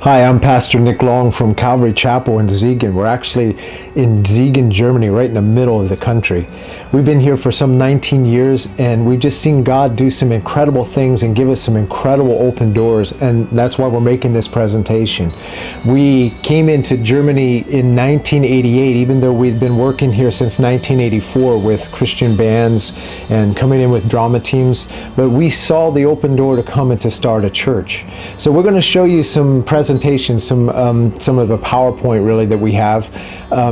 Hi, I'm Pastor Nick Long from Calvary Chapel in Siegen. We're actually in Siegen, Germany, right in the middle of the country. We've been here for some 19 years, and we've just seen God do some incredible things and give us some incredible open doors, and that's why we're making this presentation. We came into Germany in 1988, even though we'd been working here since 1984 with Christian bands and coming in with drama teams, but we saw the open door to come and to start a church. So we're going to show you some presentations, some of the PowerPoint really that we have,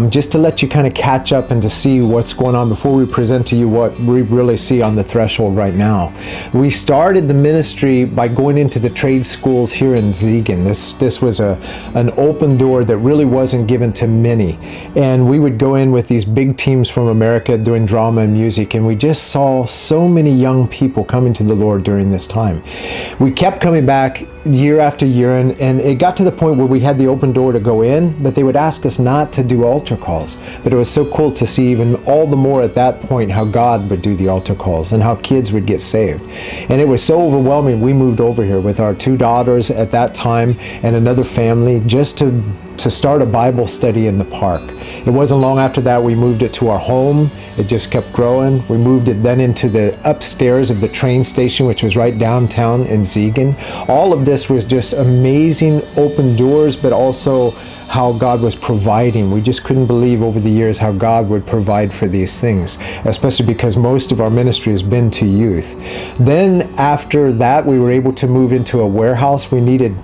just to let you kind of catch up and to see what's going on before we present to you what we really see on the threshold right now. We started the ministry by going into the trade schools here in Siegen. This was an open door that really wasn't given to many, and we would go in with these big teams from America doing drama and music, and we just saw so many young people coming to the Lord during this time. We kept coming back year after year, and it got to the point where we had the open door to go in, but they would ask us not to do altar calls. But it was so cool to see even all the more at that point how God would do the altar calls and how kids would get saved. And it was so overwhelming, we moved over here with our 2 daughters at that time and another family just to start a Bible study in the park. It wasn't long after that we moved it to our home. It just kept growing. We moved it then into the upstairs of the train station, which was right downtown in Siegen. All of this was just amazing open doors, but also how God was providing. We just couldn't believe over the years how God would provide for these things, especially because most of our ministry has been to youth. Then after that, we were able to move into a warehouse. We needed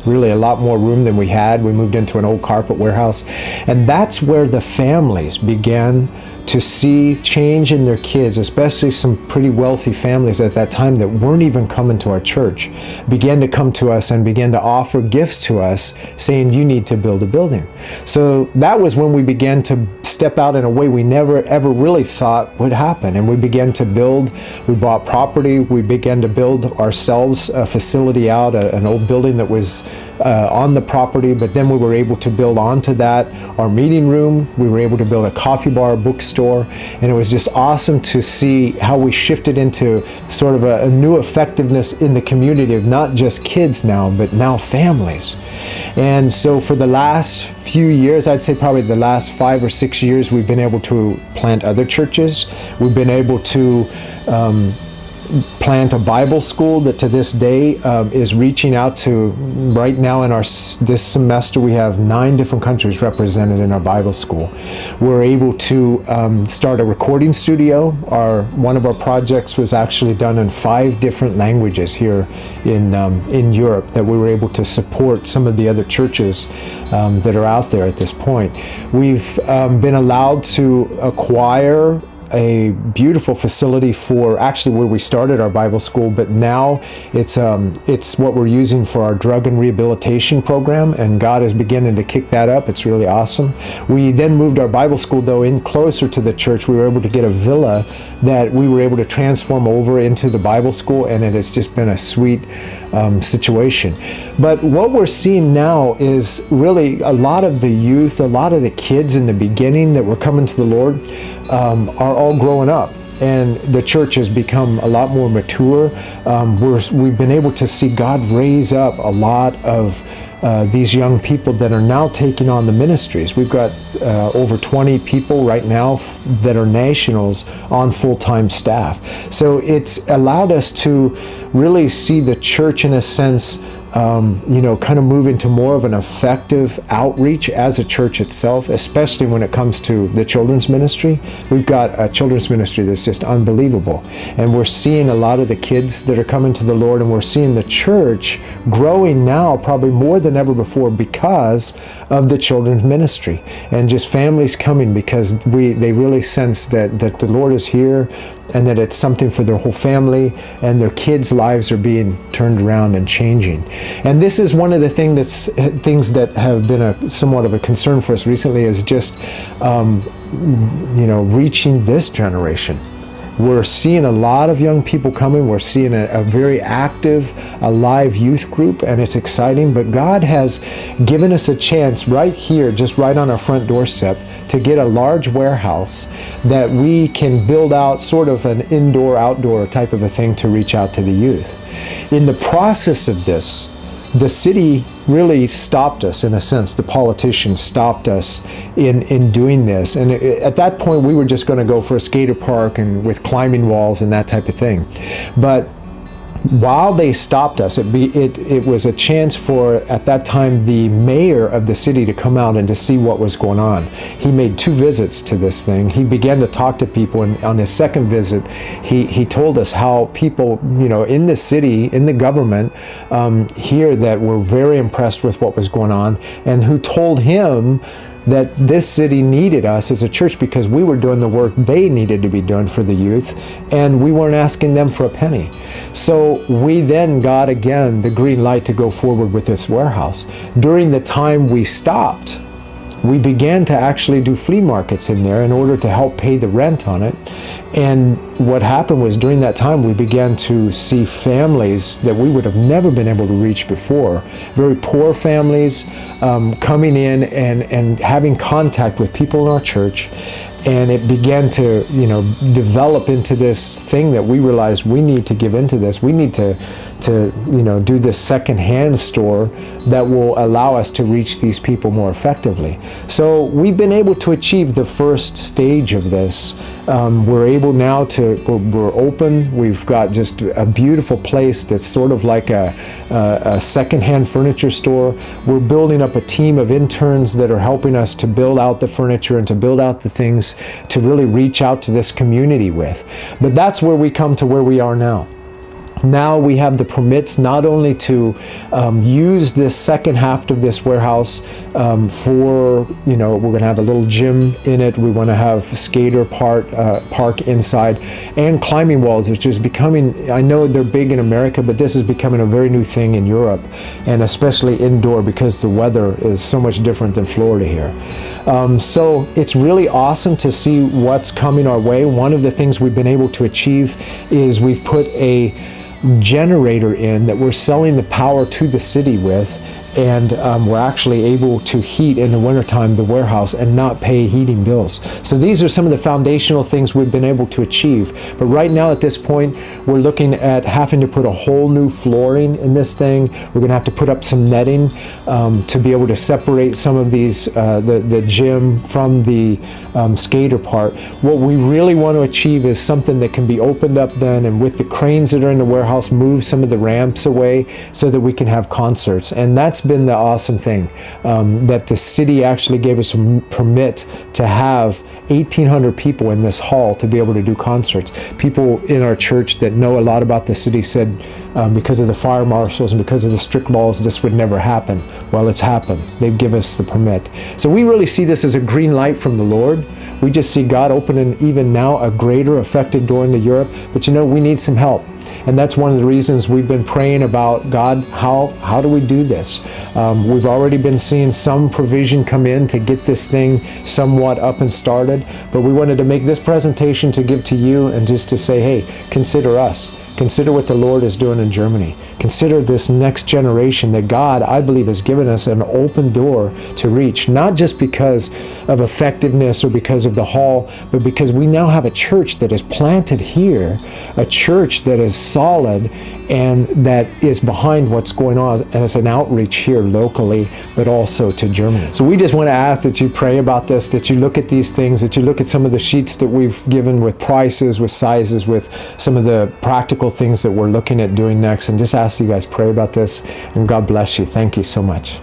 really a lot more room than we had. We moved into an old carpet warehouse, and that's where the families began to see change in their kids, especially some pretty wealthy families at that time that weren't even coming to our church, began to come to us and began to offer gifts to us saying, you need to build a building. So that was when we began to step out in a way we never ever really thought would happen, and we began to build. We bought property. We began to build ourselves a facility out, an old building that was on the property, but then we were able to build onto that our meeting room. We were able to build a coffee bar, a bookstore, and it was just awesome to see how we shifted into sort of a new effectiveness in the community of not just kids now, but now families. And so for the last few years, I'd say probably the last 5 or 6 years, we've been able to plant other churches. We've been able to plant a Bible school that to this day is reaching out to, right now in this semester we have 9 different countries represented in our Bible school. We're able to start a recording studio. One of our projects was actually done in 5 different languages here in Europe, that we were able to support some of the other churches that are out there at this point. We've been allowed to acquire a beautiful facility for actually where we started our Bible school, but now it's what we're using for our drug and rehabilitation program, and God is beginning to kick that up. It's really awesome. We then moved our Bible school though in closer to the church. We were able to get a villa that we were able to transform over into the Bible school, and it has just been a sweet situation. But what we're seeing now is really a lot of the youth, a lot of the kids in the beginning that were coming to the Lord are all growing up, and the church has become a lot more mature. We've been able to see God raise up a lot of these young people that are now taking on the ministries. We've got over 20 people right now that are nationals on full-time staff. So it's allowed us to really see the church in a sense kind of move into more of an effective outreach as a church itself, especially when it comes to the children's ministry. We've got a children's ministry that's just unbelievable. And we're seeing a lot of the kids that are coming to the Lord, and we're seeing the church growing now probably more than ever before because of the children's ministry, and just families coming because they really sense that the Lord is here, and that it's something for their whole family, and their kids' lives are being turned around and changing. And this is one of the things that have been somewhat of a concern for us recently, is just reaching this generation. We're seeing a lot of young people coming. We're seeing a very active, alive youth group, and it's exciting. But God has given us a chance right here, just right on our front doorstep, to get a large warehouse that we can build out sort of an indoor-outdoor type of a thing to reach out to the youth. In the process of this, the city really stopped us, in a sense. The politicians stopped us in doing this. And at that point, we were just going to go for a skater park and with climbing walls and that type of thing. But while they stopped us, it was a chance for, at that time, the mayor of the city to come out and to see what was going on. He made 2 visits to this thing. He began to talk to people, and on his second visit, he told us how people, in the city, in the government, here, that were very impressed with what was going on, and who told him that this city needed us as a church because we were doing the work they needed to be doing for the youth, and we weren't asking them for a penny. So we then got, again, the green light to go forward with this warehouse. During the time we stopped, we began to actually do flea markets in there in order to help pay the rent on it. And what happened was, during that time, we began to see families that we would have never been able to reach before. Very poor families coming in and having contact with people in our church. And it began to, develop into this thing that we realized we need to give into this. We need to do this secondhand store that will allow us to reach these people more effectively. So we've been able to achieve the first stage of this. We're able now we're open. We've got just a beautiful place that's sort of like a secondhand furniture store. We're building up a team of interns that are helping us to build out the furniture and to build out the things to really reach out to this community with. But that's where we come to where we are now. Now we have the permits not only to use this second half of this warehouse for, we're going to have a little gym in it. We want to have skater park inside, and climbing walls, which is becoming, I know they're big in America, but this is becoming a very new thing in Europe, and especially indoor because the weather is so much different than Florida here. So it's really awesome to see what's coming our way. One of the things we've been able to achieve is we've put a generator in that we're selling the power to the city with, and we're actually able to heat in the wintertime the warehouse and not pay heating bills. So these are some of the foundational things we've been able to achieve. But right now at this point, we're looking at having to put a whole new flooring in this thing. We're going to have to put up some netting to be able to separate some of these, the gym from the skater part. What we really want to achieve is something that can be opened up then, and with the cranes that are in the warehouse, move some of the ramps away so that we can have concerts. And that's been the awesome thing, that the city actually gave us a permit to have 1,800 people in this hall to be able to do concerts. People in our church that know a lot about the city said because of the fire marshals and because of the strict laws, this would never happen. Well, it's happened. They've given us the permit. So we really see this as a green light from the Lord. We just see God opening even now a greater effective door into Europe. But we need some help. And that's one of the reasons we've been praying about, God, how do we do this? We've already been seeing some provision come in to get this thing somewhat up and started, but we wanted to make this presentation to give to you and just to say, hey, consider us. Consider what the Lord is doing in Germany. Consider this next generation that God, I believe, has given us an open door to reach, not just because of effectiveness or because of the hall, but because we now have a church that is planted here, a church that is solid and that is behind what's going on, and it's an outreach here locally, but also to Germany. So we just want to ask that you pray about this, that you look at these things, that you look at some of the sheets that we've given with prices, with sizes, with some of the practical things that we're looking at doing next, and just ask you guys pray about this, and God bless you. Thank you so much.